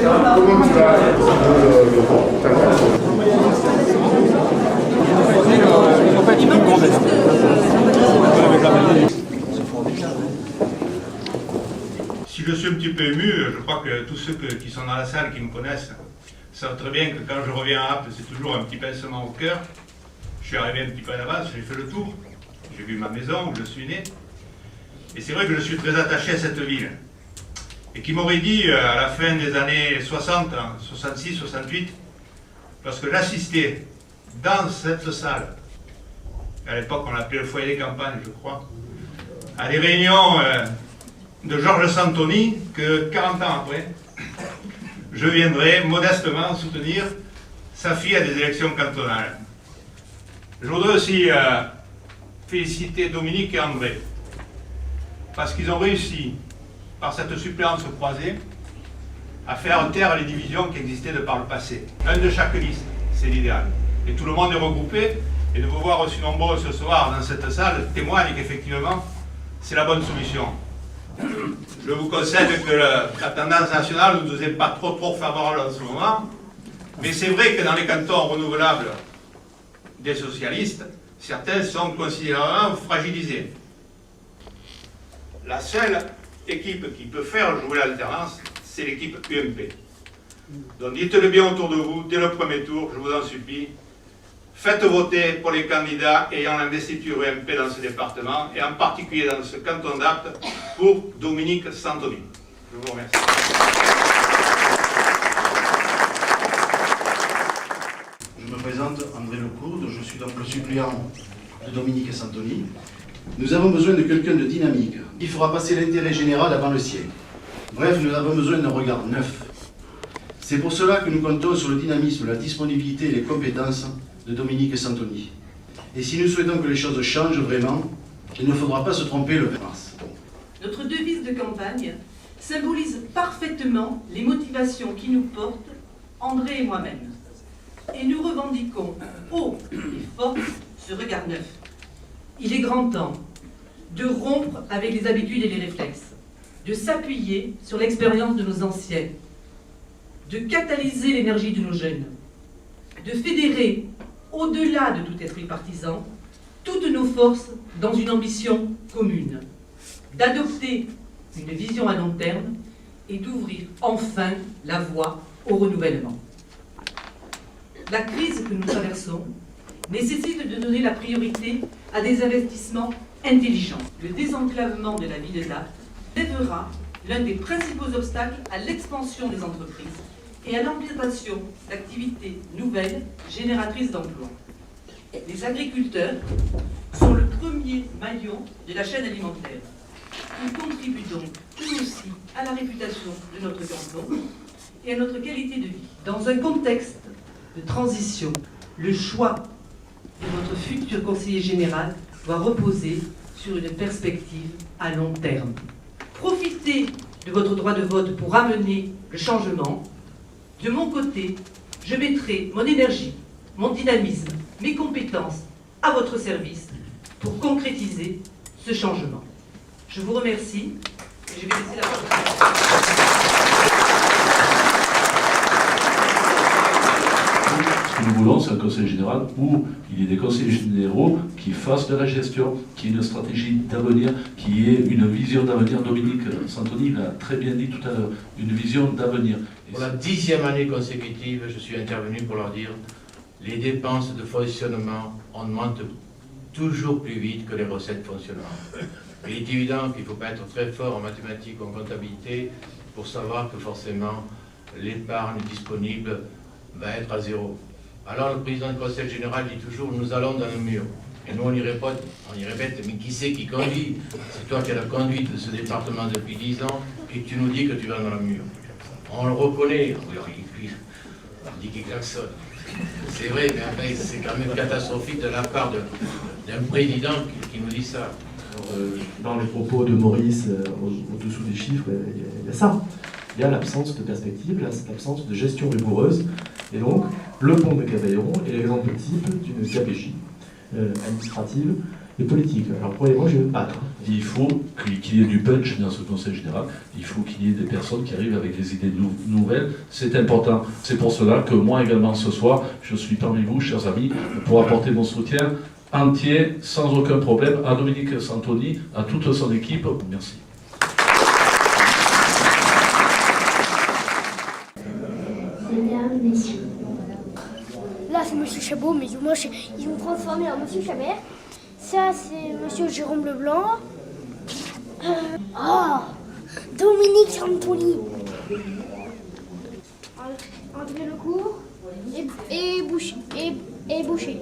Comment tu vas Si je suis un petit peu ému, je crois que tous ceux qui sont dans la salle, qui me connaissent, savent très bien que quand je reviens à Apple, c'est toujours un petit pincement au cœur. Je suis arrivé un petit peu à l'avance, j'ai fait le tour, j'ai vu ma maison où je suis né. Et c'est vrai que je suis très attaché à cette ville. Et qui m'aurait dit à la fin des années 60, 66, 68, parce que j'assistais dans cette salle, à l'époque on l'appelait le foyer des campagnes, je crois, à des réunions de Georges Santoni, que 40 ans après, je viendrai modestement soutenir sa fille à des élections cantonales. Je voudrais aussi féliciter Dominique et André, parce qu'ils ont réussi, par cette suppléance croisée, à faire taire les divisions qui existaient de par le passé. Un de chaque liste, c'est l'idéal. Et tout le monde est regroupé, et de vous voir aussi nombreux ce soir dans cette salle témoigne qu'effectivement, c'est la bonne solution. Je vous concède que la tendance nationale ne nous est pas trop favorable en ce moment, mais c'est vrai que dans les cantons renouvelables des socialistes, certains sont considérablement fragilisés. La seule équipe qui peut faire jouer l'alternance, c'est l'équipe UMP. Donc dites-le bien autour de vous, dès le premier tour, je vous en supplie, faites voter pour les candidats ayant l'investiture UMP dans ce département, et en particulier dans ce canton d'Apt, pour Dominique Santoni. Je vous remercie. Je me présente, André Lecourde, je suis donc le suppléant de Dominique Santoni. Nous avons besoin de quelqu'un de dynamique, qui fera passer l'intérêt général avant le sien. Bref, nous avons besoin d'un regard neuf. C'est pour cela que nous comptons sur le dynamisme, la disponibilité et les compétences de Dominique Santoni. Et si nous souhaitons que les choses changent vraiment, il ne faudra pas se tromper le 20 mars. Notre devise de campagne symbolise parfaitement les motivations qui nous portent, André et moi-même. Et nous revendiquons haut et fort ce regard neuf. Il est grand temps de rompre avec les habitudes et les réflexes, de s'appuyer sur l'expérience de nos anciens, de catalyser l'énergie de nos jeunes, de fédérer, au-delà de tout esprit partisan, toutes nos forces dans une ambition commune, d'adopter une vision à long terme et d'ouvrir enfin la voie au renouvellement. La crise que nous traversons nécessite de donner la priorité à des investissements intelligents. Le désenclavement de la ville d'Apt lèvera l'un des principaux obstacles à l'expansion des entreprises et à l'implantation d'activités nouvelles génératrices d'emplois. Les agriculteurs sont le premier maillon de la chaîne alimentaire. Ils contribuent donc eux aussi à la réputation de notre canton et à notre qualité de vie. Dans un contexte de transition, le choix de votre futur conseiller général doit reposer sur une perspective à long terme. Profitez de votre droit de vote pour amener le changement. De mon côté, je mettrai mon énergie, mon dynamisme, mes compétences à votre service pour concrétiser ce changement. Je vous remercie et je vais laisser la parole. Ce que nous voulons, c'est un conseil général où il y ait des conseillers généraux qui fassent de la gestion, qui aient une stratégie d'avenir, qui aient une vision d'avenir. Dominique Santoni l'a très bien dit tout à l'heure, une vision d'avenir. Pour la 10e année consécutive, je suis intervenu pour leur dire les dépenses de fonctionnement augmentent toujours plus vite que les recettes de fonctionnement. Il est évident qu'il ne faut pas être très fort en mathématiques ou en comptabilité pour savoir que forcément l'épargne disponible va être à zéro. Alors le président du conseil général dit toujours nous allons dans le mur. Et nous on y répète, mais qui c'est qui conduit? C'est toi qui as la conduite de ce département depuis 10 ans et tu nous dis que tu vas dans le mur. On le reconnaît, on dit qu'il klaxonne. C'est vrai, mais après, c'est quand même catastrophique de la part d'un président qui nous dit ça. Dans les propos de Maurice, au-dessous des chiffres, il y a ça. Il y a l'absence de perspective, l'absence de gestion rigoureuse. Et donc, le pont de Cavaillon est l'exemple type d'une gabegie administrative et politique. Alors, pour les mots, je vais me battre. Il faut qu'il y qu'il y ait du punch dans ce conseil général, il faut qu'il y ait des personnes qui arrivent avec des idées nouvelles. C'est important. C'est pour cela que moi également ce soir, je suis parmi vous, chers amis, pour apporter mon soutien entier, sans aucun problème, à Dominique Santoni, à toute son équipe. Merci. Mesdames, messieurs. Là, c'est Monsieur Chabot, mais moi, ils m'ont transformé en Monsieur Chabert. Ça, c'est Monsieur Jérôme Leblanc. Dominique Santoni. André Lecourt et Boucher.